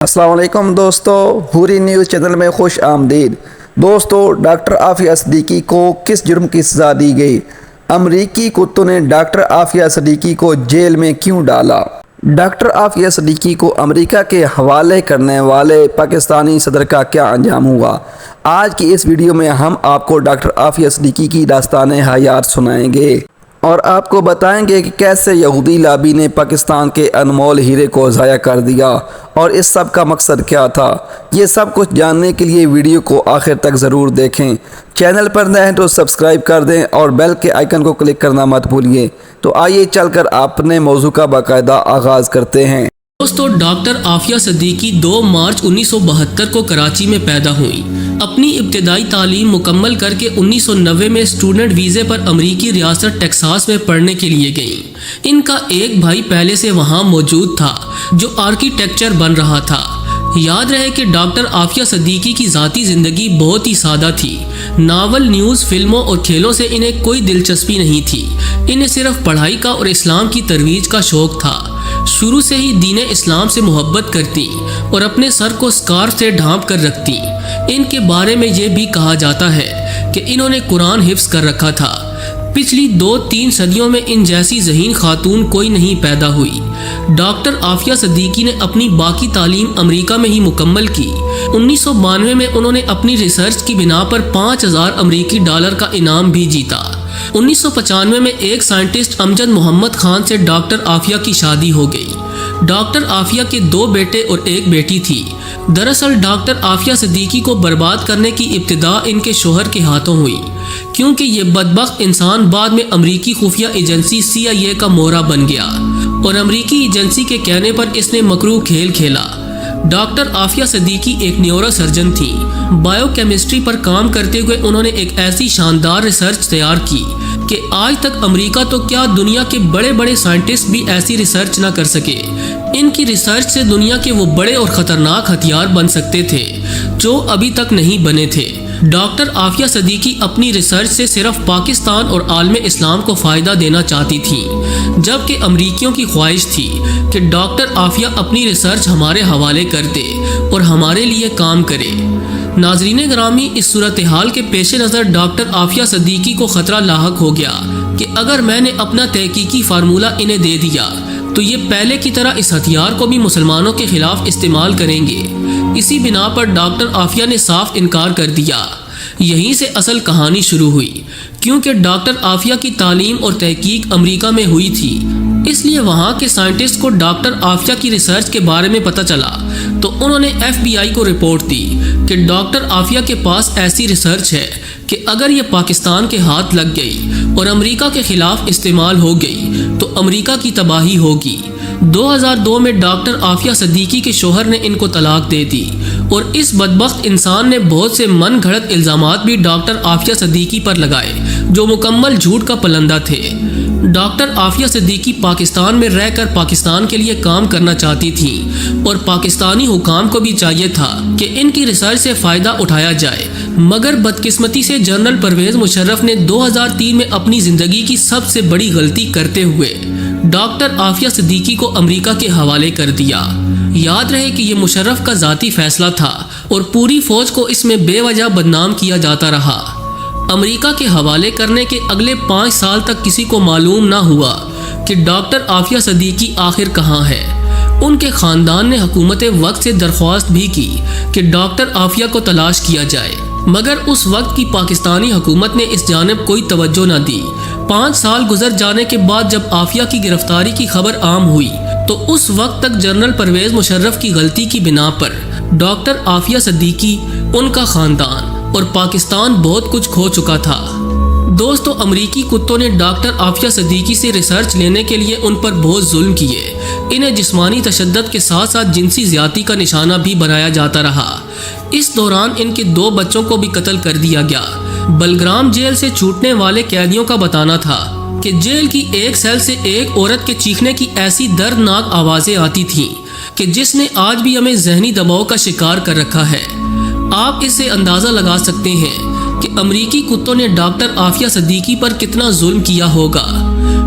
अस्सलाम वालेकुम दोस्तों, हुरी न्यूज़ चैनल में खुश आमदीद। दोस्तों, डॉक्टर आफिया सिद्दीकी को किस जुर्म की सज़ा दी गई? अमरीकी कुत्तों ने डॉक्टर आफिया सिद्दीकी को जेल में क्यों डाला? डॉक्टर आफिया सिद्दीकी को अमेरिका के हवाले करने वाले पाकिस्तानी सदर का क्या अंजाम हुआ? आज की इस वीडियो में हम आपको डॉक्टर आफिया सिद्दीकी की दास्तान हयात सुनाएंगे और आपको बताएंगे कि कैसे यहूदी लाबी ने पाकिस्तान के अनमोल हीरे को ज़ाया कर दिया और इस सब का मकसद क्या था। ये सब कुछ जानने के लिए वीडियो को आखिर तक ज़रूर देखें। चैनल पर नए हैं तो सब्सक्राइब कर दें और बेल के आइकन को क्लिक करना मत भूलिए। तो आइए चलकर अपने मौजू का बाकायदा आगाज़ करते हैं। दोस्तों, डॉक्टर आफिया सिद्दीकी 2 मार्च 1972 को कराची में पैदा हुई। अपनी इब्तदाई तालीम मुकम्मल करके 1990 में स्टूडेंट वीज़े पर अमरीकी रियासत टेक्सास में पढ़ने के लिए गईं। इनका एक भाई पहले से वहां मौजूद था जो आर्किटेक्चर बन रहा था। याद रहे कि डॉक्टर आफिया सिद्दीकी की ज़ाती ज़िंदगी बहुत ही सादा थी। नावल, न्यूज़, फिल्मों और खेलों से इन्हें कोई दिलचस्पी नहीं थी। इन्हें सिर्फ पढ़ाई का और इस्लाम की तरवीज का शौक़ था। शुरू से ही दीन इस्लाम से मोहब्बत करती और अपने सर को स्कार्फ से ढांप कर रखती। इनके बारे में ये भी कहा जाता है कि इन्होंने कुरान हिफ्स कर रखा था। पिछली 2-3 सदियों में इन जैसी ज़हीन खातून कोई नहीं पैदा हुई। डॉक्टर आफिया सिद्दीकी ने अपनी बाकी तालीम अमेरिका में ही मुकम्मल की। 1992 में उन्होंने अपनी रिसर्च की बिना पर $5000 का इनाम भी जीता। 1995 में एक साइंटिस्ट अमजद मोहम्मद खान से डॉक्टर आफिया की शादी हो गई। डॉक्टर आफिया के 2 बेटे और 1 बेटी थी। दरअसल डॉक्टर आफिया सिद्दीकी को बर्बाद करने की इब्तिदा इनके शोहर के हाथों हुई, क्योंकि ये बदबख्त इंसान बाद में अमरीकी खुफिया एजेंसी CIA का मोहरा बन गया और अमरीकी एजेंसी के कहने पर इसने मकरूह खेल खेला। डॉक्टर आफिया सिद्दीकी एक न्यूरो सर्जन थी। बायोकेमिस्ट्री पर काम करते हुए उन्होंने एक ऐसी शानदार रिसर्च तैयार की कि आज तक अमेरिका तो क्या दुनिया के बड़े बड़े साइंटिस्ट भी ऐसी रिसर्च ना कर सके। इनकी रिसर्च से दुनिया के वो बड़े और ख़तरनाक हथियार बन सकते थे जो अभी तक नहीं बने थे। डॉक्टर आफिया सिद्दीकी अपनी रिसर्च से सिर्फ पाकिस्तान और आलम इस्लाम को फ़ायदा देना चाहती थी, जबकि अमरीकियों की ख्वाहिश थी कि डॉक्टर आफिया अपनी रिसर्च हमारे हवाले कर दे और हमारे लिए काम करे। नाज़रीन ग्रामी, इस सूरत हाल के पेश नज़र डॉक्टर आफिया सिद्दीकी को ख़तरा लाहक हो गया कि अगर मैंने अपना तहकीकी फार्मूला इन्हें दे दिया तो ये पहले की तरह इस हथियार को भी मुसलमानों के खिलाफ इस्तेमाल करेंगे। इसी बिना पर डॉक्टर आफिया ने साफ इनकार कर दिया। यहीं से असल कहानी शुरू हुई, क्योंकि डॉक्टर आफिया की तालीम और तहकीक अमेरिका में हुई थी। इसलिए वहाँ के साइंटिस्ट को डॉक्टर आफिया की रिसर्च के बारे में पता चला तो उन्होंने FBI को रिपोर्ट दी कि डॉक्टर आफिया के पास ऐसी रिसर्च है कि अगर ये पाकिस्तान के हाथ लग गई और अमेरिका के खिलाफ इस्तेमाल हो गई तो अमेरिका की तबाही होगी। 2002 में डॉक्टर आफिया सिद्दीकी के शोहर ने इनको तलाक दे दी और इस बदबख्त इंसान ने बहुत से मन घड़त इल्ज़ामात भी डॉक्टर आफिया सिद्दीकी पर लगाए जो मुकम्मल झूठ का पलंदा थे। डॉक्टर आफिया सिद्दीकी पाकिस्तान में रहकर पाकिस्तान के लिए काम करना चाहती थी और पाकिस्तानी हुकाम को भी चाहिए था कि इनकी रिसर्च से फ़ायदा उठाया जाए, मगर बदकिस्मती से जनरल परवेज़ मुशर्रफ ने 2003 में अपनी ज़िंदगी की सबसे बड़ी गलती करते हुए डॉक्टर आफिया सिद्दीकी को अमेरिका के हवाले कर दिया। याद रहे कि ये मुशर्रफ का ज़ाती फैसला था और पूरी फ़ौज को इसमें बेवजह बदनाम किया जाता रहा। अमेरिका के हवाले करने के अगले 5 साल तक किसी को मालूम ना हुआ कि डॉक्टर आफिया सिद्दीकी आखिर कहाँ है। उनके ख़ानदान ने हुकूमत वक्त से दरख्वास्त भी की कि डॉक्टर आफिया को तलाश किया जाए, मगर उस वक्त की पाकिस्तानी हुकूमत ने इस जानिब कोई तवज्जो न दी। 5 साल गुजर जाने के बाद जब आफिया की गिरफ्तारी की खबर आम हुई तो उस वक्त तक जनरल परवेज़ मुशर्रफ की गलती की बिना पर डॉक्टर आफिया सिद्दीकी, उनका ख़ानदान और पाकिस्तान बहुत कुछ खो चुका था। दोस्तों, अमरीकी कुत्तों ने डॉक्टर आफिया सिद्दीकी से रिसर्च लेने के लिए उन पर बहुत जुल्म किए। इन्हें जिस्मानी तशद्दुद के साथ साथ जिनसी ज़्यादती का निशाना भी बनाया जाता रहा। इस दौरान इनके 2 बच्चों को भी कत्ल कर दिया गया। बलग्राम जेल से छूटने वाले कैदियों का बताना था कि जेल की एक सेल से एक औरत के चीखने की ऐसी दर्दनाक आवाज़ें आती थीं कि जिसने आज भी हमें जहनी दबाव का शिकार कर रखा है। आप इससे अंदाज़ा लगा सकते हैं कि अमरीकी कुत्तों ने डॉक्टर आफिया सिद्दीकी पर कितना जुल्म किया होगा।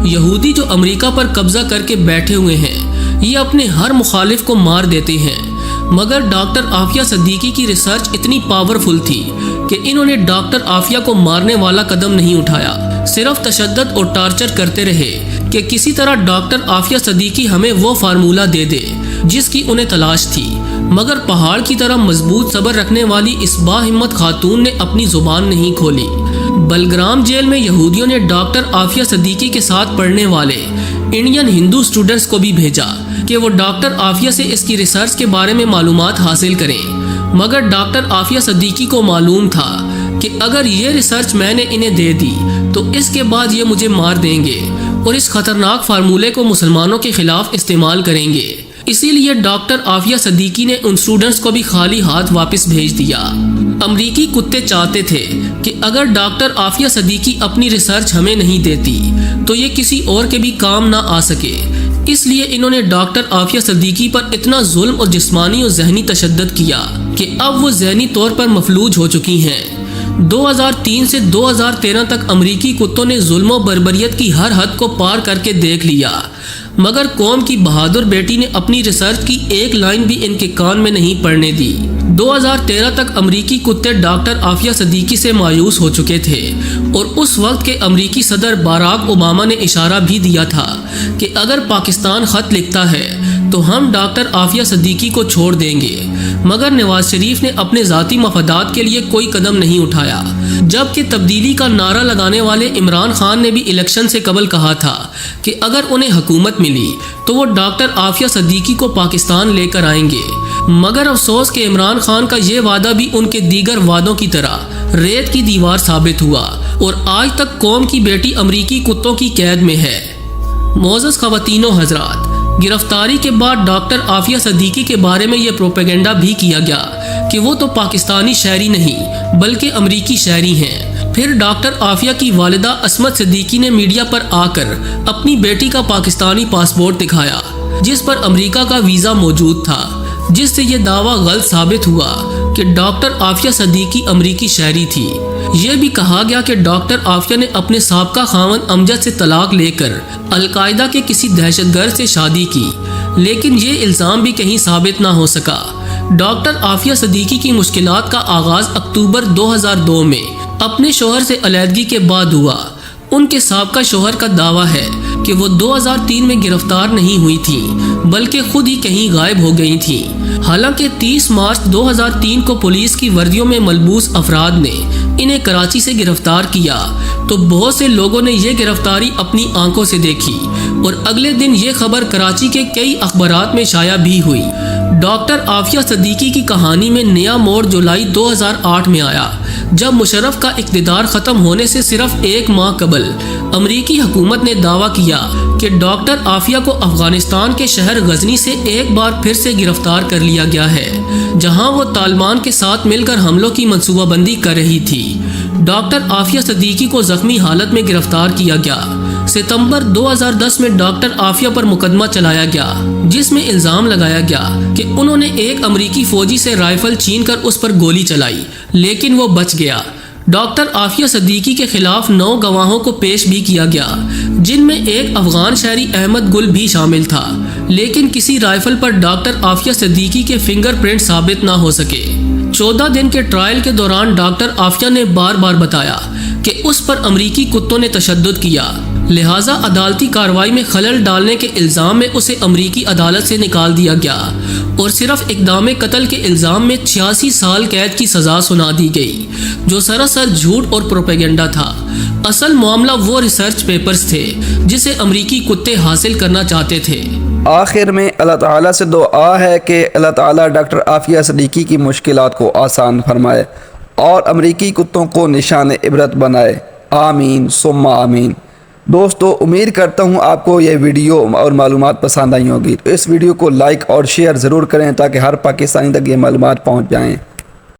यहूदी जो अमेरिका पर कब्जा करके बैठे हुए हैं, ये अपने हर मुखालिफ को मार देते हैं। مگر ڈاکٹر عافیہ صدیقی کی ریسرچ اتنی پاورفل تھی کہ انہوں نے ڈاکٹر عافیہ کو مارنے والا قدم نہیں اٹھایا، صرف تشدد اور ٹارچر کرتے رہے کہ کسی طرح ڈاکٹر عافیہ صدیقی ہمیں وہ فارمولہ دے دے جس کی انہیں تلاش تھی۔ مگر پہاڑ کی طرح مضبوط صبر رکھنے والی اس باہمت خاتون نے اپنی زبان نہیں کھولی۔ بلگرام جیل میں یہودیوں نے ڈاکٹر عافیہ صدیقی کے ساتھ پڑھنے والے انڈین ہندو اسٹوڈنٹس کو بھی بھیجا کہ وہ ڈاکٹر عافیہ سے اس کی ریسرچ کے بارے میں معلومات حاصل کریں، مگر ڈاکٹر عافیہ صدیقی کو معلوم تھا کہ اگر یہ ریسرچ میں نے انہیں دے دی تو اس کے بعد یہ مجھے مار دیں گے اور اس خطرناک فارمولے کو مسلمانوں کے خلاف استعمال کریں گے۔ اسی لیے ڈاکٹر عافیہ صدیقی نے ان اسٹوڈنٹس کو بھی خالی ہاتھ واپس بھیج دیا۔ امریکی کتے چاہتے تھے کہ اگر ڈاکٹر عافیہ صدیقی اپنی ریسرچ ہمیں نہیں دیتی تو یہ کسی اور کے بھی کام نہ آ سکے، اس لیے انہوں نے ڈاکٹر عافیہ صدیقی پر اتنا ظلم اور جسمانی اور ذہنی تشدد کیا کہ اب وہ ذہنی طور پر مفلوج ہو چکی ہیں۔ 2003 سے 2013 تک امریکی کتوں نے ظلم و بربریت کی ہر حد کو پار کر کے دیکھ لیا، مگر قوم کی بہادر بیٹی نے اپنی ریسرچ کی ایک لائن بھی ان کے کان میں نہیں پڑنے دی۔ 2013 تک امریکی کتے ڈاکٹر عافیہ صدیقی سے مایوس ہو چکے تھے اور اس وقت کے امریکی صدر باراک اوباما نے اشارہ بھی دیا تھا کہ اگر پاکستان خط لکھتا ہے تو ہم ڈاکٹر عافیہ صدیقی کو چھوڑ دیں گے، مگر نواز شریف نے اپنے ذاتی مفادات کے لیے کوئی قدم نہیں اٹھایا، جبکہ تبدیلی کا نعرہ لگانے والے عمران خان نے بھی الیکشن سے قبل کہا تھا کہ اگر انہیں حکومت ملی تو وہ ڈاکٹر عافیہ صدیقی کو پاکستان لے کر آئیں گے، مگر افسوس کہ عمران خان کا یہ وعدہ بھی ان کے دیگر وعدوں کی طرح ریت کی دیوار ثابت ہوا اور آج تک قوم کی بیٹی امریکی کتوں کی قید میں ہے۔ معزز خواتین و حضرات، گرفتاری کے بعد ڈاکٹر عافیہ صدیقی کے بارے میں یہ پروپیگنڈا بھی کیا گیا کہ وہ تو پاکستانی شہری نہیں بلکہ امریکی شہری ہیں۔ پھر ڈاکٹر عافیہ کی والدہ عصمت صدیقی نے میڈیا پر آ کر اپنی بیٹی کا پاکستانی پاسپورٹ دکھایا جس پر امریکہ کا ویزا موجود تھا، جس سے یہ دعویٰ غلط ثابت ہوا کہ ڈاکٹر عافیہ صدیقی امریکی شہری تھی۔ یہ بھی کہا گیا کہ ڈاکٹر عافیہ نے اپنے سابقہ خاوند امجد سے طلاق لے کر القاعدہ کے کسی دہشت گرد سے شادی کی، لیکن یہ الزام بھی کہیں ثابت نہ ہو سکا۔ ڈاکٹر عافیہ صدیقی کی مشکلات کا آغاز اکتوبر 2002 میں اپنے شوہر سے علیحدگی کے بعد ہوا۔ ان کے سابقہ شوہر کا دعویٰ ہے کہ وہ 2003 میں گرفتار نہیں ہوئی تھیں بلکہ خود ہی کہیں غائب ہو گئی تھیں۔ حالانکہ 30 مارچ 2003 کو پولیس کی وردیوں میں ملبوس افراد نے انہیں کراچی سے گرفتار کیا تو بہت سے لوگوں نے یہ گرفتاری اپنی آنکھوں سے دیکھی اور اگلے دن یہ خبر کراچی کے کئی اخبارات میں شائع بھی ہوئی۔ ڈاکٹر عافیہ صدیقی کی کہانی میں نیا موڑ جولائی 2008 میں آیا جب مشرف کا اقتدار ختم ہونے سے صرف ایک ماہ قبل امریکی حکومت نے دعویٰ کیا کہ ڈاکٹر عافیہ کو افغانستان کے شہر غزنی سے ایک بار پھر سے گرفتار کر لیا گیا ہے، جہاں وہ طالبان کے ساتھ مل کر حملوں کی منصوبہ بندی کر رہی تھی۔ ڈاکٹر عافیہ صدیقی کو زخمی حالت میں گرفتار کیا گیا۔ ستمبر 2010 میں ڈاکٹر عافیہ پر مقدمہ چلایا گیا جس میں الزام لگایا گیا کہ انہوں نے ایک امریکی فوجی سے رائفل چھین کر اس پر گولی چلائی لیکن وہ بچ گیا۔ ڈاکٹر عافیہ صدیقی کے خلاف 9 گواہوں کو پیش بھی کیا گیا جن میں ایک افغان شہری احمد گل بھی شامل تھا، لیکن کسی رائفل پر ڈاکٹر عافیہ صدیقی کے فنگر پرنٹ ثابت نہ ہو سکے۔ 14 دن کے ٹرائل کے دوران ڈاکٹر عافیہ نے بار بار بتایا کہ اس پر امریکی کتوں نے تشدد کیا، لہٰذا عدالتی کارروائی میں خلل ڈالنے کے الزام میں اسے امریکی عدالت سے نکال دیا گیا اور صرف اقدام قتل کے الزام میں 86 سال قید کی سزا سنا دی گئی، جو سراسر جھوٹ اور پروپیگنڈا تھا۔ اصل معاملہ وہ ریسرچ پیپرز تھے جسے امریکی کتے حاصل کرنا چاہتے تھے۔ آخر میں اللہ تعالیٰ سے دعا ہے کہ اللہ تعالیٰ ڈاکٹر عافیہ صدیقی کی مشکلات کو آسان فرمائے اور امریکی کتوں کو نشان عبرت بنائے۔ آمین ثم آمین۔ دوستو، امید کرتا ہوں آپ کو یہ ویڈیو اور معلومات پسند آئی ہوگی، تو اس ویڈیو کو لائک اور شیئر ضرور کریں تاکہ ہر پاکستانی تک یہ معلومات پہنچ جائیں۔